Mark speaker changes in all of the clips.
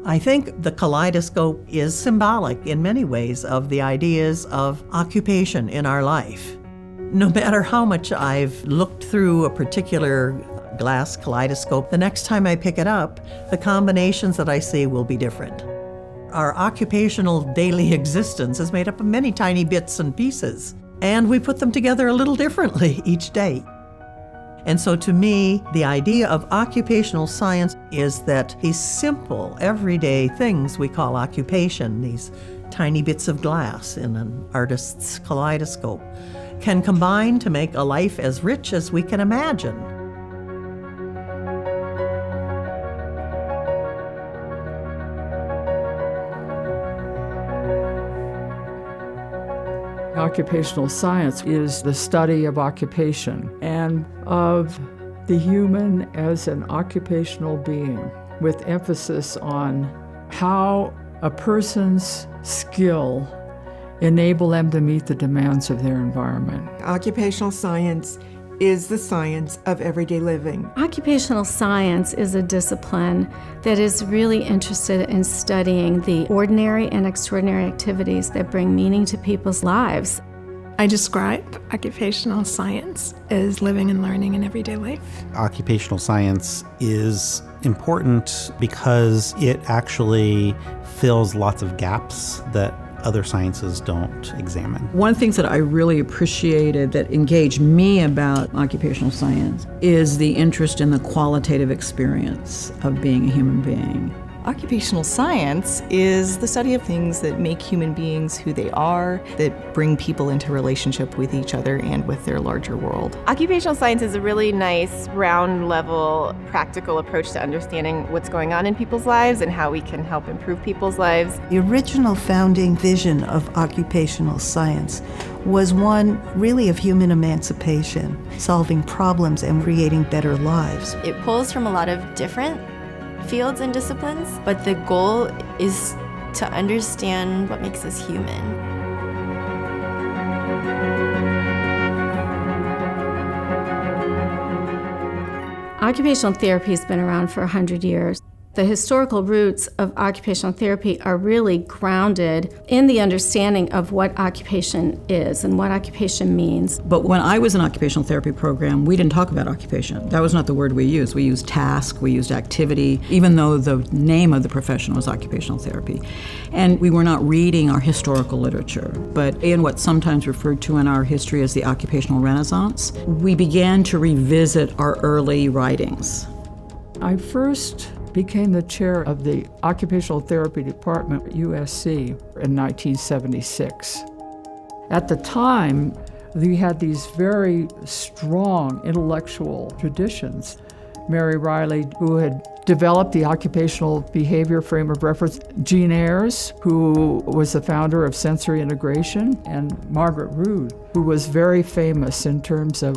Speaker 1: I think the kaleidoscope is symbolic in many ways of the ideas of occupation in our life. No matter how much I've looked through a particular glass kaleidoscope, the next time I pick it up, the combinations that I see will be different. Our occupational daily existence is made up of many tiny bits and pieces, and we put them together a little differently each day. And so to me, the idea of occupational science is that these simple, everyday things we call occupation, these tiny bits of glass in an artist's kaleidoscope, can combine to make a life as rich as we can imagine.
Speaker 2: Occupational science is the study of occupation and of the human as an occupational being, with emphasis on how a person's skill enable them to meet the demands of their environment.
Speaker 3: Occupational science is the science of everyday living.
Speaker 4: Occupational science is a discipline that is really interested in studying the ordinary and extraordinary activities that bring meaning to people's lives.
Speaker 5: I describe occupational science as living and learning in everyday life.
Speaker 6: Occupational science is important because it actually fills lots of gaps that other sciences don't examine.
Speaker 7: One of the things that I really appreciated that engaged me about occupational science is the interest in the qualitative experience of being a human being.
Speaker 8: Occupational science is the study of things that make human beings who they are, that bring people into relationship with each other and with their larger world.
Speaker 9: Occupational science is a really nice, round-level, practical approach to understanding what's going on in people's lives and how we can help improve people's lives.
Speaker 10: The original founding vision of occupational science was one really of human emancipation, solving problems and creating better lives.
Speaker 11: It pulls from a lot of different fields and disciplines, but the goal is to understand what makes us human.
Speaker 4: Occupational therapy has been around for 100 years. The historical roots of occupational therapy are really grounded in the understanding of what occupation is and what occupation means.
Speaker 7: But when I was in occupational therapy program, we didn't talk about occupation. That was not the word we used. We used task, we used activity, even though the name of the profession was occupational therapy. And we were not reading our historical literature. But in what's sometimes referred to in our history as the Occupational Renaissance, we began to revisit our early writings.
Speaker 2: I first became the chair of the Occupational Therapy Department at USC in 1976. At the time, we had these very strong intellectual traditions. Mary Riley, who had developed the occupational behavior frame of reference, Jean Ayres, who was the founder of sensory integration, and Margaret Rood, who was very famous in terms of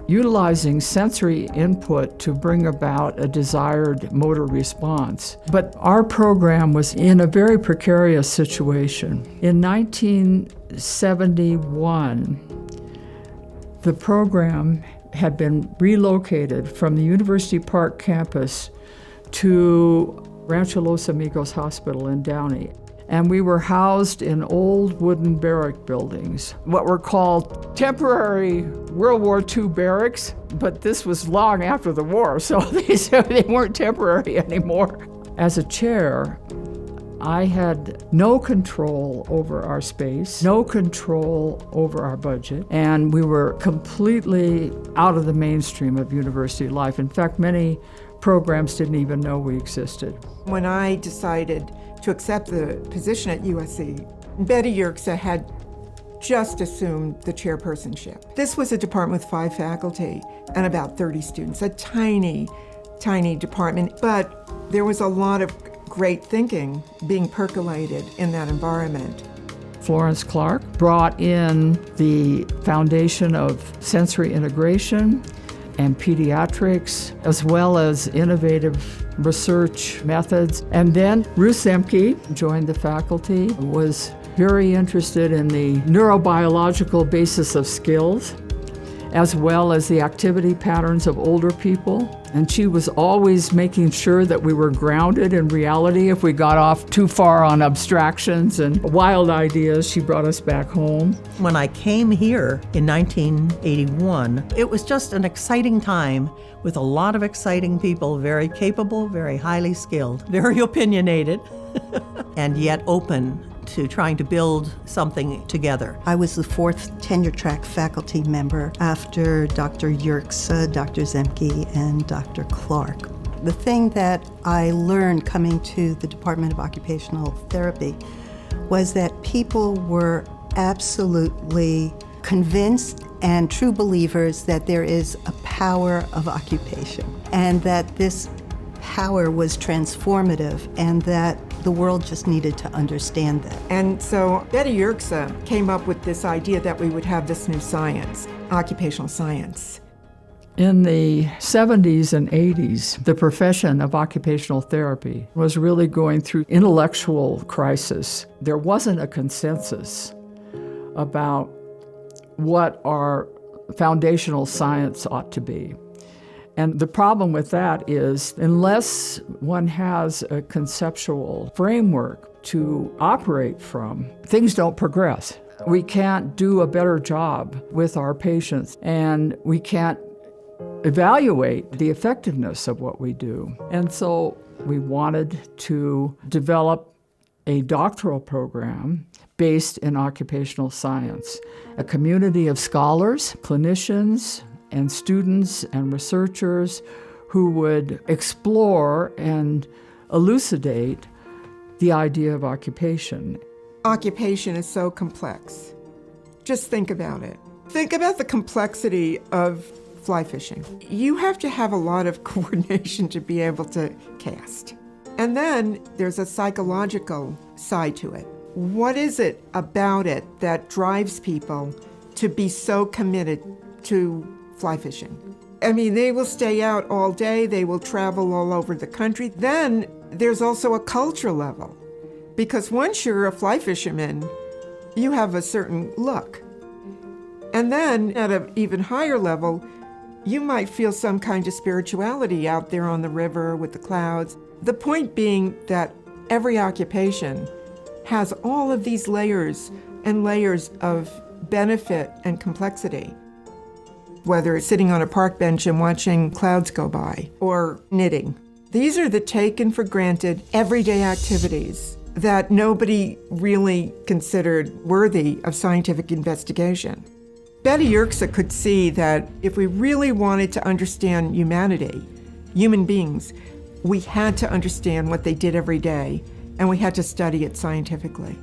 Speaker 2: utilizing sensory input to bring about a desired motor response. But our program was in a very precarious situation. In 1971, the program had been relocated from the University Park campus to Rancho Los Amigos Hospital in Downey. And we were housed in old wooden barrack buildings, what were called temporary World War II barracks, but this was long after the war, so they weren't temporary anymore. As a chair, I had no control over our space, no control over our budget, and we were completely out of the mainstream of university life. In fact, many programs didn't even know we existed.
Speaker 3: When I decided to accept the position at USC, Betty Yerxa had just assumed the chairpersonship. This was a department with 5 faculty and about 30 students, a tiny, tiny department, but there was a lot of great thinking being percolated in that environment.
Speaker 2: Florence Clark brought in the foundation of sensory integration and pediatrics, as well as innovative research methods. And then Ruth Zemke joined the faculty, was very interested in the neurobiological basis of skills. as well as the activity patterns of older people. And she was always making sure that we were grounded in reality. If we got off too far on abstractions and wild ideas, she brought us back home.
Speaker 1: When I came here in 1981, it was just an exciting time with a lot of exciting people, very capable, very highly skilled, very opinionated, and yet open to trying to build something together.
Speaker 10: I was the fourth tenure-track faculty member after Dr. Yerxa, Dr. Zemke, and Dr. Clark. The thing that I learned coming to the Department of Occupational Therapy was that people were absolutely convinced and true believers that there is a power of occupation, and that this power was transformative, and that the world just needed to understand that.
Speaker 3: And so Betty Yerxa came up with this idea that we would have this new science, occupational science.
Speaker 2: In the 70s and 80s, the profession of occupational therapy was really going through intellectual crisis. There wasn't a consensus about what our foundational science ought to be. And the problem with that is, unless one has a conceptual framework to operate from, things don't progress. We can't do a better job with our patients, and we can't evaluate the effectiveness of what we do. And so we wanted to develop a doctoral program based in occupational science, a community of scholars, clinicians, and students and researchers who would explore and elucidate the idea of occupation.
Speaker 3: Occupation is so complex. Just think about it. Think about the complexity of fly fishing. You have to have a lot of coordination to be able to cast. And then there's a psychological side to it. What is it about it that drives people to be so committed to fly fishing? I mean, they will stay out all day, they will travel all over the country. Then there's also a cultural level, because once you're a fly fisherman, you have a certain look. And then at an even higher level, you might feel some kind of spirituality out there on the river with the clouds. The point being that every occupation has all of these layers and layers of benefit and complexity. Whether it's sitting on a park bench and watching clouds go by, or knitting. These are the taken for granted everyday activities that nobody really considered worthy of scientific investigation. Betty Yerxa could see that if we really wanted to understand humanity, human beings, we had to understand what they did every day, and we had to study it scientifically.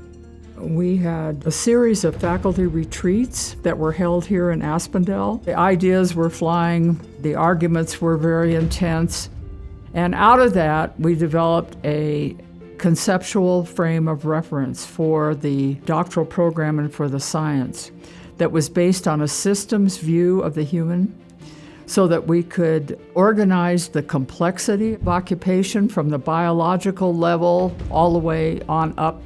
Speaker 2: We had a series of faculty retreats that were held here in Aspendell. The ideas were flying, the arguments were very intense, and out of that we developed a conceptual frame of reference for the doctoral program and for the science that was based on a systems view of the human, so that we could organize the complexity of occupation from the biological level all the way on up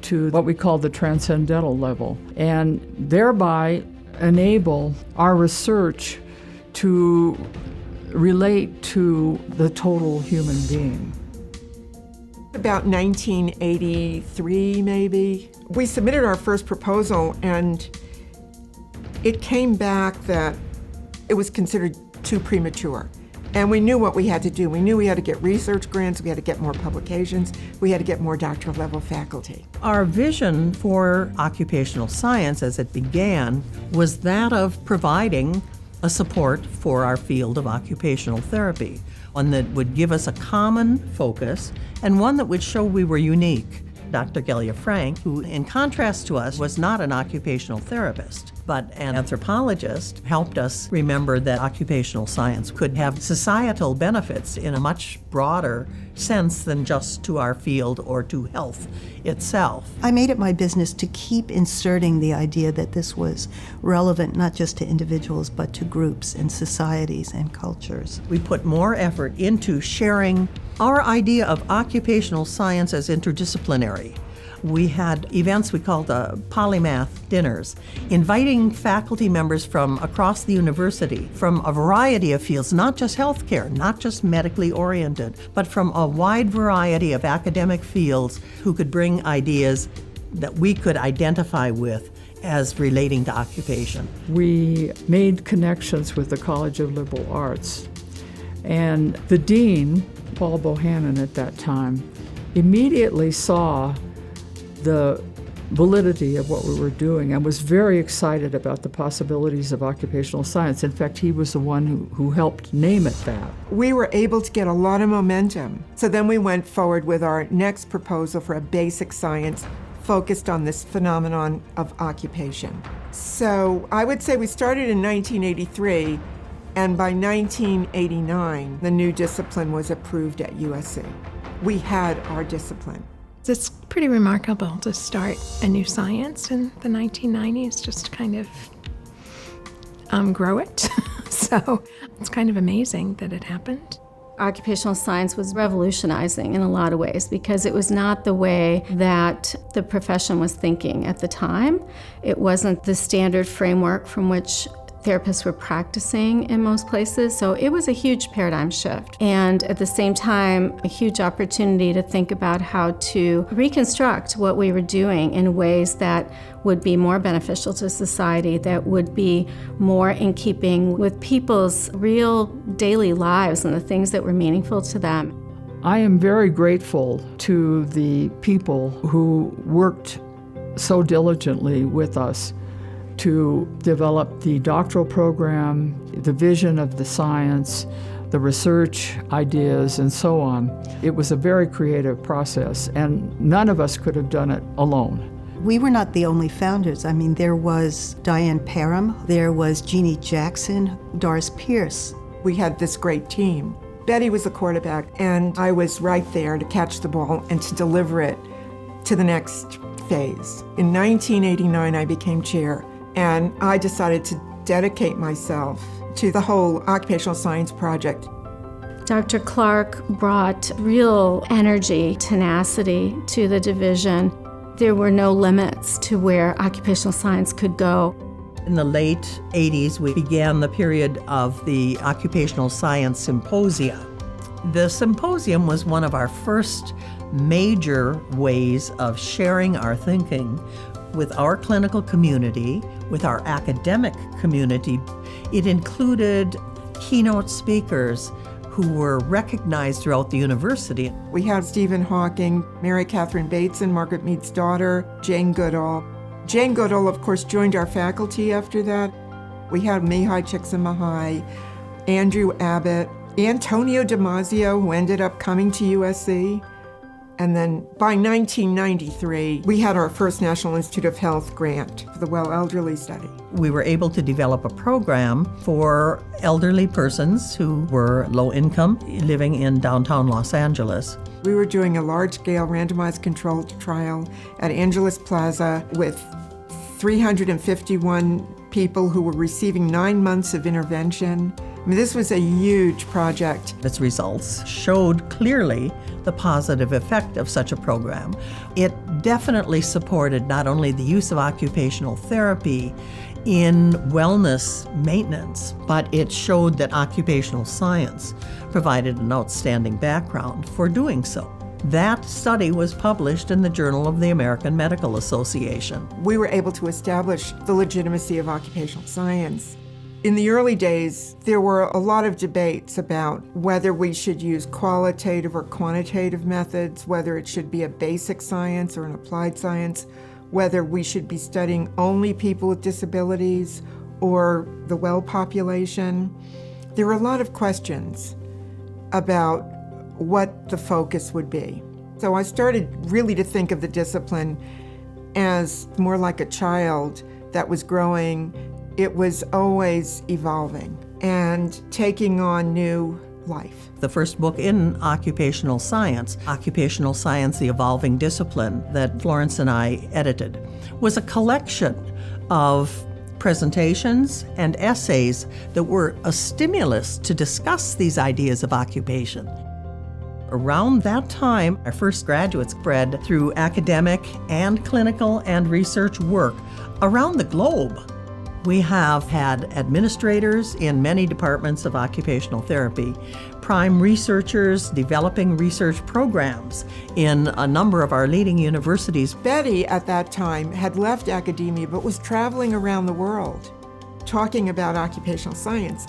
Speaker 2: to what we call the transcendental level, and thereby enable our research to relate to the total human being.
Speaker 3: About 1983, maybe, we submitted our first proposal, and it came back that it was considered too premature. And we knew what we had to do. We knew we had to get research grants, we had to get more publications, we had to get more doctoral level faculty.
Speaker 1: Our vision for occupational science as it began was that of providing a support for our field of occupational therapy, one that would give us a common focus and one that would show we were unique. Dr. Gelia Frank, who in contrast to us was not an occupational therapist, but an anthropologist, helped us remember that occupational science could have societal benefits in a much broader sense than just to our field or to health itself.
Speaker 10: I made it my business to keep inserting the idea that this was relevant not just to individuals, but to groups and societies and cultures.
Speaker 1: We put more effort into sharing our idea of occupational science as interdisciplinary, we had events we called polymath dinners, inviting faculty members from across the university from a variety of fields, not just healthcare, not just medically oriented, but from a wide variety of academic fields who could bring ideas that we could identify with as relating to occupation.
Speaker 2: We made connections with the College of Liberal Arts, and the dean, Paul Bohannon at that time, immediately saw the validity of what we were doing and was very excited about the possibilities of occupational science. In fact, he was the one who helped name it that.
Speaker 3: We were able to get a lot of momentum. So then we went forward with our next proposal for a basic science focused on this phenomenon of occupation. So I would say we started in 1983, and by 1989, the new discipline was approved at USC. We had our discipline.
Speaker 5: It's pretty remarkable to start a new science in the 1990s, just kind of grow it. So it's kind of amazing that it happened.
Speaker 4: Occupational science was revolutionizing in a lot of ways because it was not the way that the profession was thinking at the time. It wasn't the standard framework from which therapists were practicing in most places, so it was a huge paradigm shift. And at the same time, a huge opportunity to think about how to reconstruct what we were doing in ways that would be more beneficial to society, that would be more in keeping with people's real daily lives and the things that were meaningful to them.
Speaker 2: I am very grateful to the people who worked so diligently with us to develop the doctoral program, the vision of the science, the research ideas, and so on. It was a very creative process, and none of us could have done it alone.
Speaker 10: We were not the only founders. I mean, there was Diane Parham, there was Jeannie Jackson, Doris Pierce.
Speaker 3: We had this great team. Betty was the quarterback, and I was right there to catch the ball and to deliver it to the next phase. In 1989, I became chair, and I decided to dedicate myself to the whole occupational science project.
Speaker 4: Dr. Clark brought real energy, tenacity to the division. There were no limits to where occupational science could go.
Speaker 1: In the late 80s, we began the period of the Occupational Science Symposia. The symposium was one of our first major ways of sharing our thinking with our clinical community, with our academic community. It included keynote speakers who were recognized throughout the university.
Speaker 3: We had Stephen Hawking, Mary Catherine Bateson, Margaret Mead's daughter, Jane Goodall. Jane Goodall, of course, joined our faculty after that. We had Mihai Csikszentmihalyi, Andrew Abbott, Antonio Damasio, who ended up coming to USC. And then by 1993, we had our first National Institute of Health grant for the Well Elderly study.
Speaker 1: We were able to develop a program for elderly persons who were low income, living in downtown Los Angeles.
Speaker 3: We were doing a large-scale randomized controlled trial at Angeles Plaza with 351 people who were receiving 9 months of intervention. I mean, this was a huge project.
Speaker 1: Its results showed clearly the positive effect of such a program. It definitely supported not only the use of occupational therapy in wellness maintenance, but it showed that occupational science provided an outstanding background for doing so. That study was published in the Journal of the American Medical Association.
Speaker 3: We were able to establish the legitimacy of occupational science. In the early days, there were a lot of debates about whether we should use qualitative or quantitative methods, whether it should be a basic science or an applied science, whether we should be studying only people with disabilities or the well population. There were a lot of questions about what the focus would be. So I started really to think of the discipline as more like a child that was growing. It was always evolving and taking on new life.
Speaker 1: The first book in occupational science, Occupational Science, the Evolving Discipline, that Florence and I edited, was a collection of presentations and essays that were a stimulus to discuss these ideas of occupation. Around that time, our first graduates spread through academic and clinical and research work around the globe. We have had administrators in many departments of occupational therapy, prime researchers developing research programs in a number of our leading universities.
Speaker 3: Betty, at that time, had left academia but was traveling around the world talking about occupational science.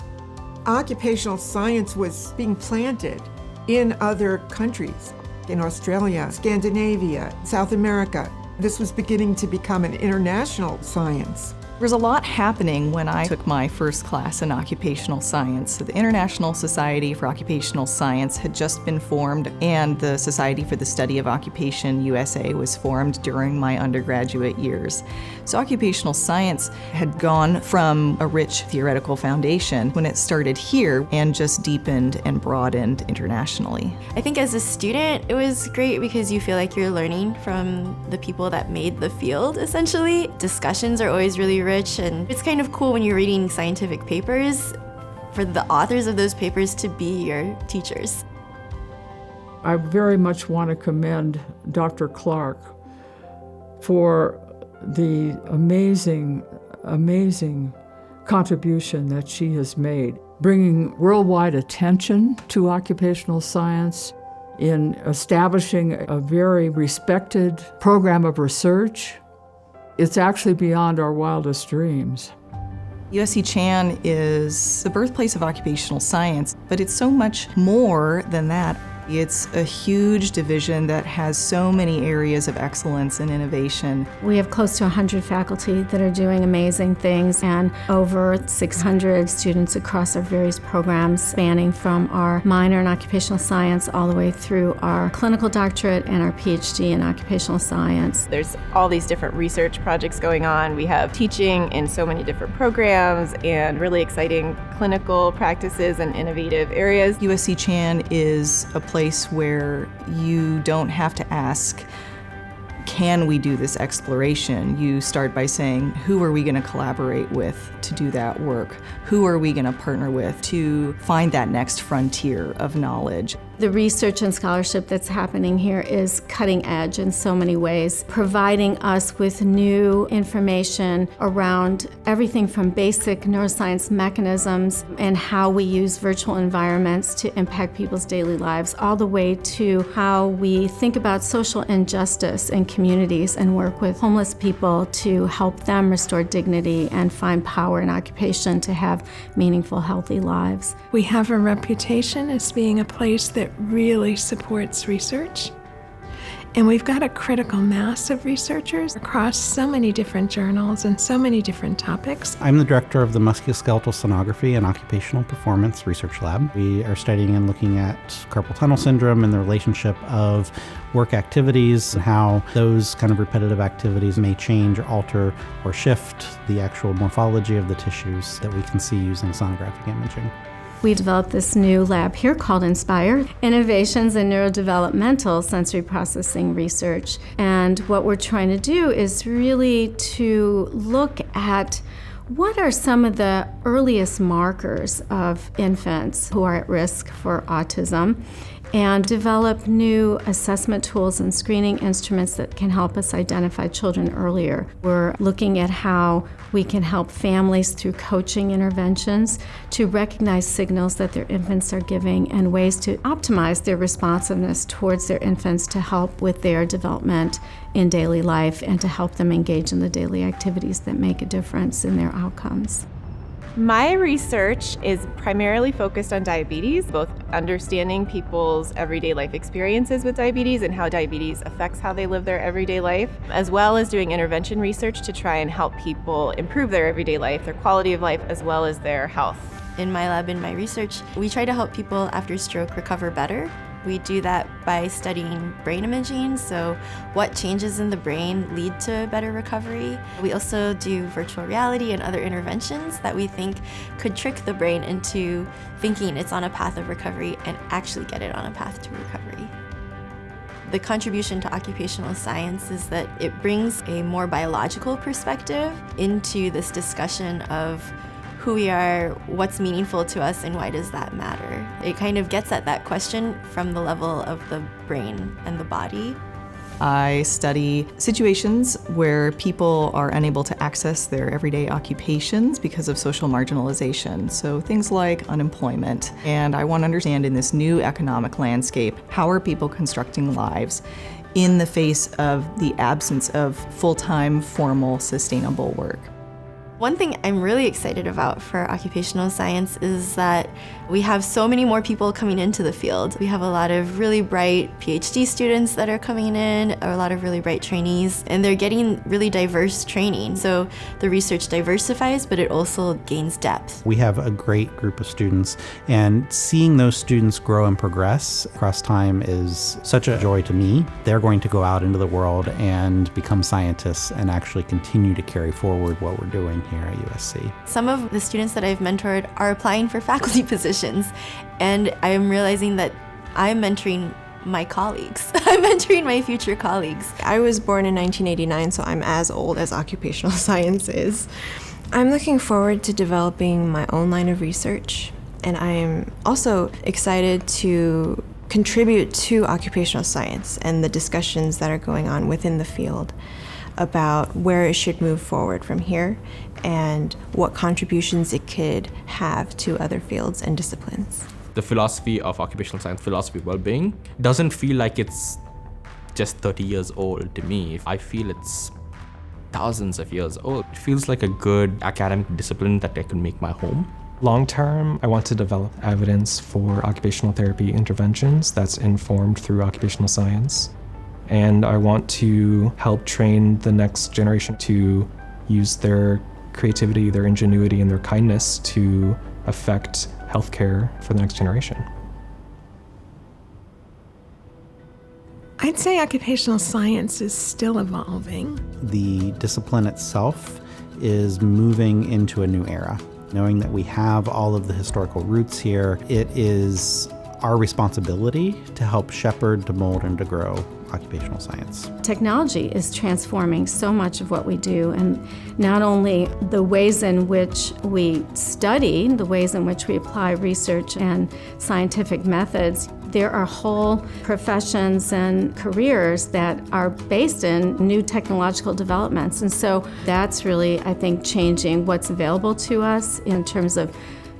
Speaker 3: Occupational science was being planted in other countries, in Australia, Scandinavia, South America. This was beginning to become an international science.
Speaker 8: There's a lot happening when I took my first class in occupational science. So the International Society for Occupational Science had just been formed, and the Society for the Study of Occupation, USA, was formed during my undergraduate years. So occupational science had gone from a rich theoretical foundation when it started here and just deepened and broadened internationally.
Speaker 11: I think as a student, it was great because you feel like you're learning from the people that made the field, essentially. Discussions are always really rich, and it's kind of cool when you're reading scientific papers for the authors of those papers to be your teachers.
Speaker 2: I very much want to commend Dr. Clark for the amazing contribution that she has made, bringing worldwide attention to occupational science, in establishing a very respected program of research. It's actually beyond our wildest dreams.
Speaker 8: USC Chan is the birthplace of occupational science, but it's so much more than that. It's a huge division that has so many areas of excellence and innovation.
Speaker 4: We have close to 100 faculty that are doing amazing things, and over 600 students across our various programs, spanning from our minor in occupational science all the way through our clinical doctorate and our PhD in occupational science.
Speaker 9: There's all these different research projects going on. We have teaching in so many different programs and really exciting clinical practices and innovative areas.
Speaker 8: USC Chan is a place where you don't have to ask, can we do this exploration? You start by saying, who are we going to collaborate with to do that work? Who are we going to partner with to find that next frontier of knowledge?
Speaker 4: The research and scholarship that's happening here is cutting edge in so many ways, providing us with new information around everything from basic neuroscience mechanisms and how we use virtual environments to impact people's daily lives, all the way to how we think about social injustice in communities and work with homeless people to help them restore dignity and find power in occupation to have meaningful, healthy lives.
Speaker 5: We have a reputation as being a place that really supports research. And we've got a critical mass of researchers across so many different journals and so many different topics.
Speaker 6: I'm the director of the Musculoskeletal Sonography and Occupational Performance Research Lab. We are studying and looking at carpal tunnel syndrome and the relationship of work activities and how those kind of repetitive activities may change or alter or shift the actual morphology of the tissues that we can see using sonographic imaging.
Speaker 4: We've developed this new lab here called Inspire, Innovations in Neurodevelopmental Sensory Processing Research. And what we're trying to do is really to look at what are some of the earliest markers of infants who are at risk for autism, and develop new assessment tools and screening instruments that can help us identify children earlier. We're looking at how we can help families through coaching interventions to recognize signals that their infants are giving and ways to optimize their responsiveness towards their infants to help with their development in daily life and to help them engage in the daily activities that make a difference in their outcomes.
Speaker 9: My research is primarily focused on diabetes, both understanding people's everyday life experiences with diabetes and how diabetes affects how they live their everyday life, as well as doing intervention research to try and help people improve their everyday life, their quality of life, as well as their health.
Speaker 11: In my lab, in my research, we try to help people after stroke recover better. We do that by studying brain imaging, so what changes in the brain lead to better recovery. We also do virtual reality and other interventions that we think could trick the brain into thinking it's on a path of recovery and actually get it on a path to recovery. The contribution to occupational science is that it brings a more biological perspective into this discussion of who we are, what's meaningful to us, and why does that matter? It kind of gets at that question from the level of the brain and the body.
Speaker 8: I study situations where people are unable to access their everyday occupations because of social marginalization, so things like unemployment. And I want to understand in this new economic landscape, how are people constructing lives in the face of the absence of full-time, formal, sustainable work?
Speaker 11: One thing I'm really excited about for occupational science is that we have so many more people coming into the field. We have a lot of really bright PhD students that are coming in, or a lot of really bright trainees, and they're getting really diverse training. So the research diversifies, but it also gains depth.
Speaker 6: We have a great group of students, and seeing those students grow and progress across time is such a joy to me. They're going to go out into the world and become scientists and actually continue to carry forward what we're doing here at USC.
Speaker 11: Some of the students that I've mentored are applying for faculty positions, and I'm realizing that I'm mentoring my colleagues. I'm mentoring my future colleagues.
Speaker 12: I was born in 1989, so I'm as old as occupational science is. I'm looking forward to developing my own line of research, and I'm also excited to contribute to occupational science and the discussions that are going on within the field about where it should move forward from here and what contributions it could have to other fields and disciplines.
Speaker 13: The philosophy of occupational science, philosophy of well-being, doesn't feel like it's just 30 years old to me. I feel it's thousands of years old. It feels like a good academic discipline that I can make my home.
Speaker 14: Long term, I want to develop evidence for occupational therapy interventions that's informed through occupational science. And I want to help train the next generation to use their creativity, their ingenuity, and their kindness to affect healthcare for the next generation.
Speaker 5: I'd say occupational science is still evolving.
Speaker 6: The discipline itself is moving into a new era. Knowing that we have all of the historical roots here, it is our responsibility to help shepherd, to mold, and to grow occupational science.
Speaker 4: Technology is transforming so much of what we do, and not only the ways in which we study, the ways in which we apply research and scientific methods. There are whole professions and careers that are based in new technological developments, and so that's really, I think, changing what's available to us in terms of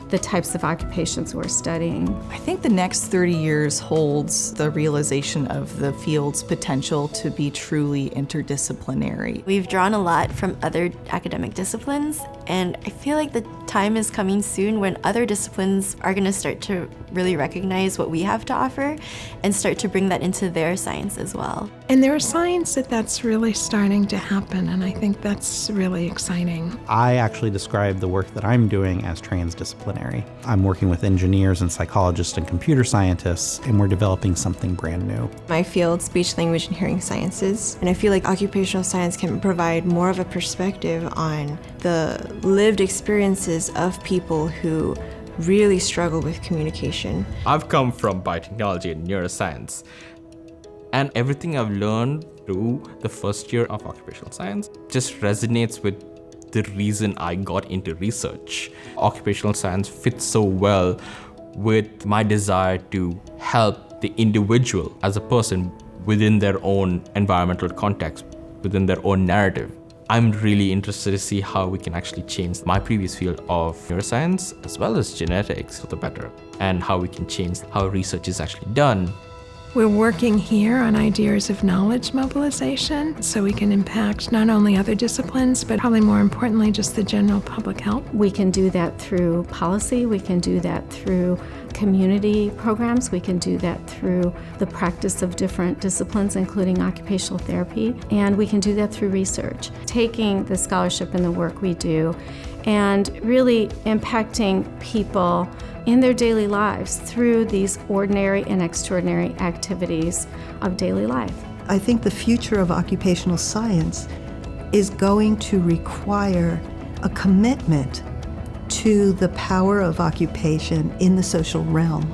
Speaker 4: the types of occupations we're studying.
Speaker 8: I think the next 30 years holds the realization of the field's potential to be truly interdisciplinary.
Speaker 11: We've drawn a lot from other academic disciplines, and I feel like the time is coming soon when other disciplines are going to start to really recognize what we have to offer and start to bring that into their science as well.
Speaker 5: And there are signs that that's really starting to happen, and I think that's really exciting.
Speaker 6: I actually describe the work that I'm doing as transdisciplinary. I'm working with engineers and psychologists and computer scientists, and we're developing something brand new.
Speaker 12: My field, speech, language, and hearing sciences, and I feel like occupational science can provide more of a perspective on the lived experiences of people who really struggle with communication.
Speaker 13: I've come from biotechnology and neuroscience, and everything I've learned through the first year of occupational science just resonates with the reason I got into research. Occupational science fits so well with my desire to help the individual as a person within their own environmental context, within their own narrative. I'm really interested to see how we can actually change my previous field of neuroscience as well as genetics for the better, and how we can change how research is actually done.
Speaker 5: We're working here on ideas of knowledge mobilization so we can impact not only other disciplines, but probably more importantly, just the general public health.
Speaker 4: We can do that through policy, we can do that through community programs, we can do that through the practice of different disciplines, including occupational therapy, and we can do that through research. Taking the scholarship and the work we do and really impacting people in their daily lives through these ordinary and extraordinary activities of daily life.
Speaker 10: I think the future of occupational science is going to require a commitment to the power of occupation in the social realm.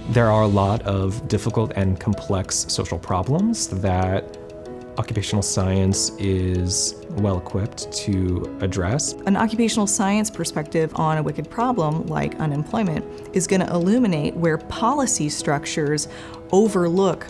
Speaker 14: There are a lot of difficult and complex social problems that occupational science is well equipped to address.
Speaker 8: An occupational science perspective on a wicked problem like unemployment is going to illuminate where policy structures overlook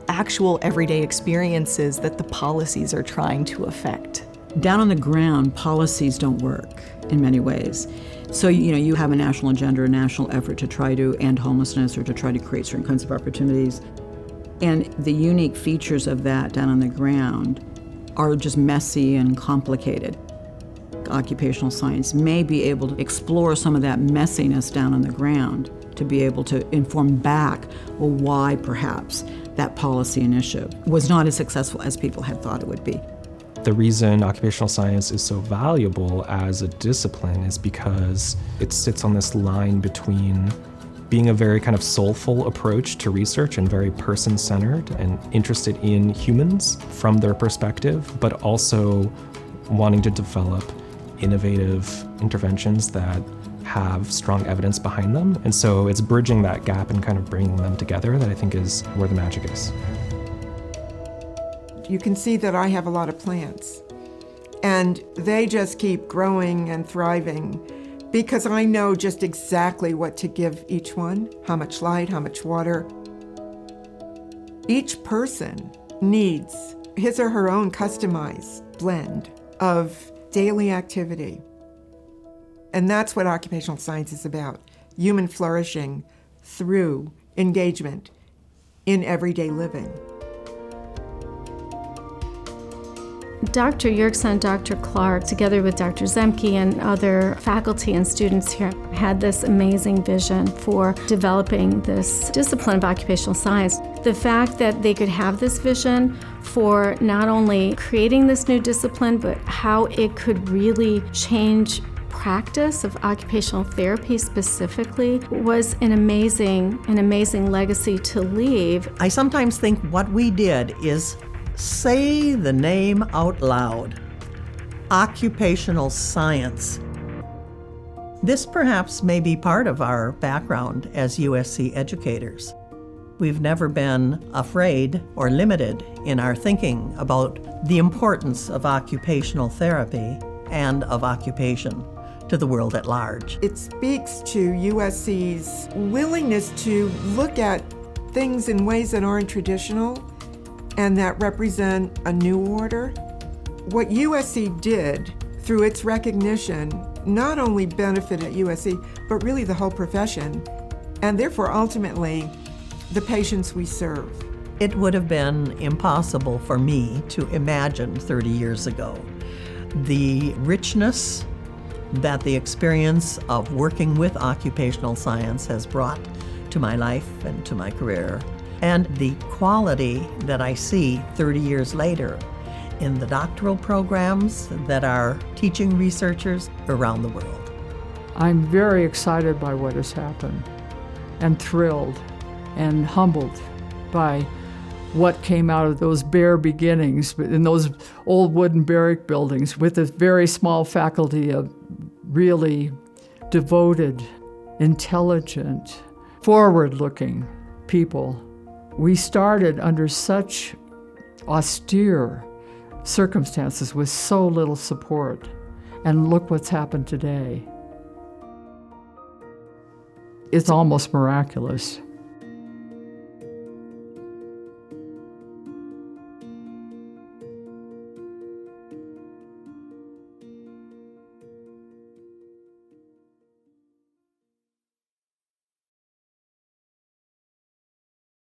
Speaker 8: actual everyday experiences that the policies are trying to affect.
Speaker 7: Down on the ground, policies don't work in many ways. So, you have a national agenda, a national effort to try to end homelessness or to try to create certain kinds of opportunities. And the unique features of that down on the ground are just messy and complicated. Occupational science may be able to explore some of that messiness down on the ground to be able to inform back, well, why perhaps that policy initiative was not as successful as people had thought it would be.
Speaker 14: The reason occupational science is so valuable as a discipline is because it sits on this line between being a very kind of soulful approach to research and very person-centered and interested in humans from their perspective, but also wanting to develop innovative interventions that have strong evidence behind them. And so it's bridging that gap and kind of bringing them together that I think is where the magic is.
Speaker 3: You can see that I have a lot of plants, and they just keep growing and thriving because I know just exactly what to give each one, how much light, how much water. Each person needs his or her own customized blend of daily activity. And that's what occupational science is about, human flourishing through engagement in everyday living.
Speaker 4: Dr. Yerkes and Dr. Clark, together with Dr. Zemke and other faculty and students here, had this amazing vision for developing this discipline of occupational science. The fact that they could have this vision for not only creating this new discipline, but how it could really change practice of occupational therapy specifically was an amazing legacy to leave.
Speaker 1: I sometimes think what we did is say the name out loud, occupational science. This perhaps may be part of our background as USC educators. We've never been afraid or limited in our thinking about the importance of occupational therapy and of occupation to the world at large.
Speaker 3: It speaks to USC's willingness to look at things in ways that aren't traditional and that represent a new order. What USC did through its recognition not only benefited USC, but really the whole profession, and therefore ultimately the patients we serve.
Speaker 1: It would have been impossible for me to imagine 30 years ago the richness that the experience of working with occupational science has brought to my life and to my career, and the quality that I see 30 years later in the doctoral programs that are teaching researchers around the world.
Speaker 2: I'm very excited by what has happened and thrilled and humbled by what came out of those bare beginnings in those old wooden barrack buildings with a very small faculty of really devoted, intelligent, forward-looking people. We started under such austere circumstances with so little support, and look what's happened today. It's almost miraculous.